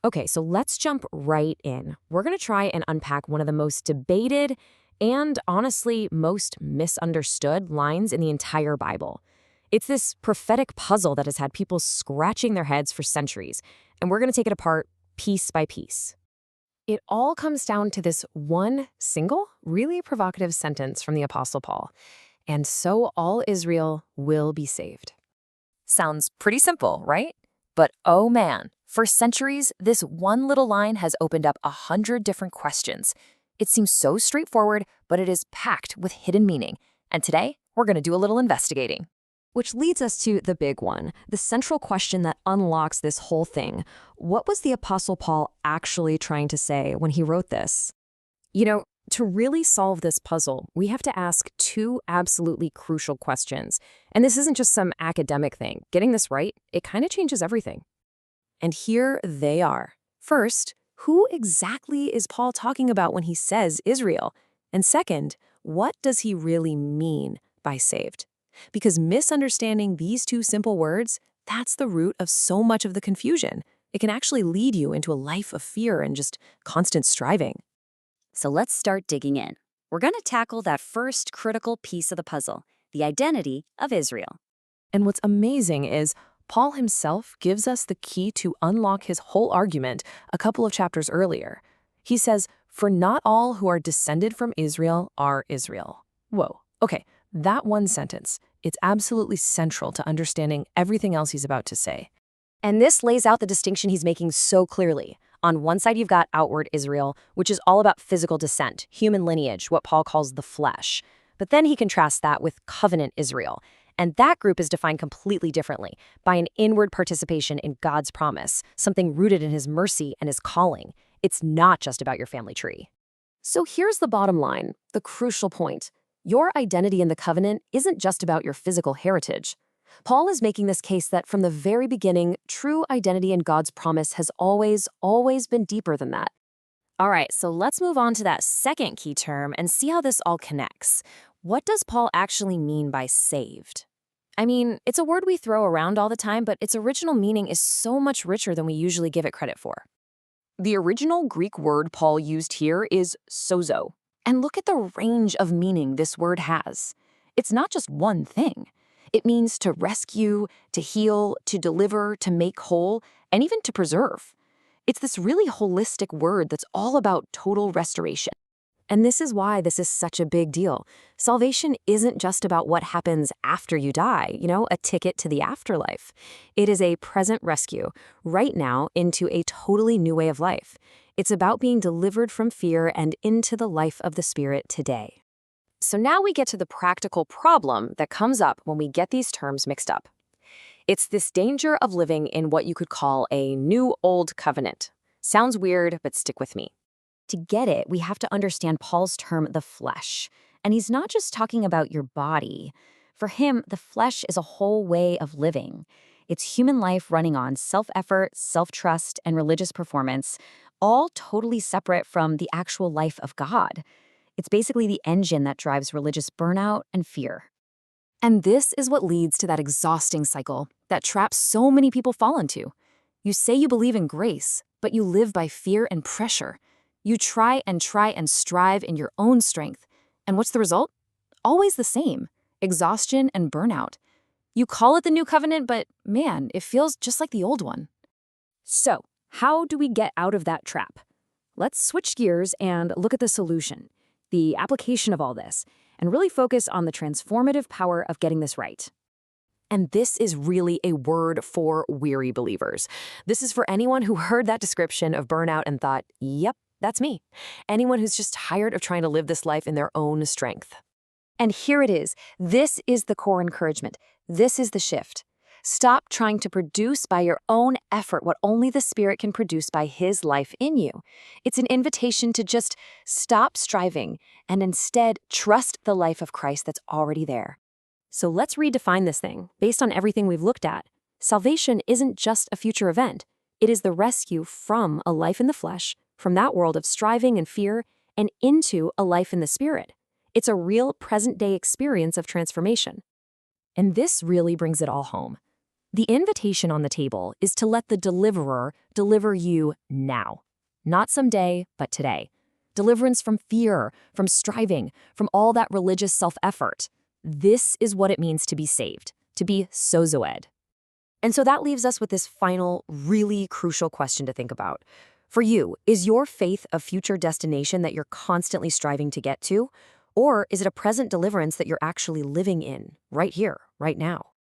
Okay, so let's jump right in. We're going to try and unpack one of the most debated and honestly most misunderstood lines in the entire Bible. It's this prophetic puzzle that has had people scratching their heads for centuries, and we're going to take it apart piece by piece. It all comes down to this one single, really provocative sentence from the Apostle Paul. And so all Israel will be saved. Sounds pretty simple, right? But oh man, for centuries, this one little line has opened up 100 different questions. It seems so straightforward, but it is packed with hidden meaning. And today, we're going to do a little investigating. Which leads us to the big one, the central question that unlocks this whole thing. What was the Apostle Paul actually trying to say when he wrote this? To really solve this puzzle, we have to ask two absolutely crucial questions. And this isn't just some academic thing. Getting this right, it kind of changes everything. And here they are. First, who exactly is Paul talking about when he says Israel? And second, what does he really mean by saved? Because misunderstanding these two simple words, that's the root of so much of the confusion. It can actually lead you into a life of fear and just constant striving. So let's start digging in. We're going to tackle that first critical piece of the puzzle, the identity of Israel. And what's amazing is Paul himself gives us the key to unlock his whole argument a couple of chapters earlier. He says, "For not all who are descended from Israel are Israel." Whoa, okay, that one sentence, it's absolutely central to understanding everything else he's about to say. And this lays out the distinction he's making so clearly. On one side, you've got outward Israel, which is all about physical descent, human lineage, what Paul calls the flesh. But then he contrasts that with covenant Israel. And that group is defined completely differently, by an inward participation in God's promise, something rooted in his mercy and his calling. It's not just about your family tree. So here's the bottom line, the crucial point. Your identity in the covenant isn't just about your physical heritage. Paul is making this case that from the very beginning, true identity in God's promise has always been deeper than that. All right, so let's move on to that second key term and see how this all connects. What does Paul actually mean by saved? I mean, it's a word we throw around all the time, but its original meaning is so much richer than we usually give it credit for. The original Greek word Paul used here is sozo. And look at the range of meaning this word has. It's not just one thing. It means to rescue, to heal, to deliver, to make whole, and even to preserve. It's this really holistic word that's all about total restoration. And this is why this is such a big deal. Salvation isn't just about what happens after you die, a ticket to the afterlife. It is a present rescue, right now, into a totally new way of life. It's about being delivered from fear and into the life of the Spirit today. So now we get to the practical problem that comes up when we get these terms mixed up. It's this danger of living in what you could call a new-old covenant. Sounds weird, but stick with me. To get it, we have to understand Paul's term, the flesh. And he's not just talking about your body. For him, the flesh is a whole way of living. It's human life running on self-effort, self-trust, and religious performance, all totally separate from the actual life of God. It's basically the engine that drives religious burnout and fear. And this is what leads to that exhausting cycle that trap so many people fall into. You say you believe in grace, but you live by fear and pressure. You try and strive in your own strength. And what's the result? Always the same: exhaustion and burnout. You call it the new covenant, but man, it feels just like the old one. So, how do we get out of that trap? Let's switch gears and look at the solution, the application of all this, and really focus on the transformative power of getting this right. And this is really a word for weary believers. This is for anyone who heard that description of burnout and thought, yep, that's me. Anyone who's just tired of trying to live this life in their own strength. And here it is. This is the core encouragement. This is the shift. Stop trying to produce by your own effort what only the Spirit can produce by His life in you. It's an invitation to just stop striving and instead trust the life of Christ that's already there. So let's redefine this thing based on everything we've looked at. Salvation isn't just a future event. It is the rescue from a life in the flesh, from that world of striving and fear, and into a life in the Spirit. It's a real present-day experience of transformation. And this really brings it all home. The invitation on the table is to let the deliverer deliver you now. Not someday, but today. Deliverance from fear, from striving, from all that religious self-effort. This is what it means to be saved, to be sozoed. And so that leaves us with this final, really crucial question to think about. For you, is your faith a future destination that you're constantly striving to get to? Or is it a present deliverance that you're actually living in, right here, right now?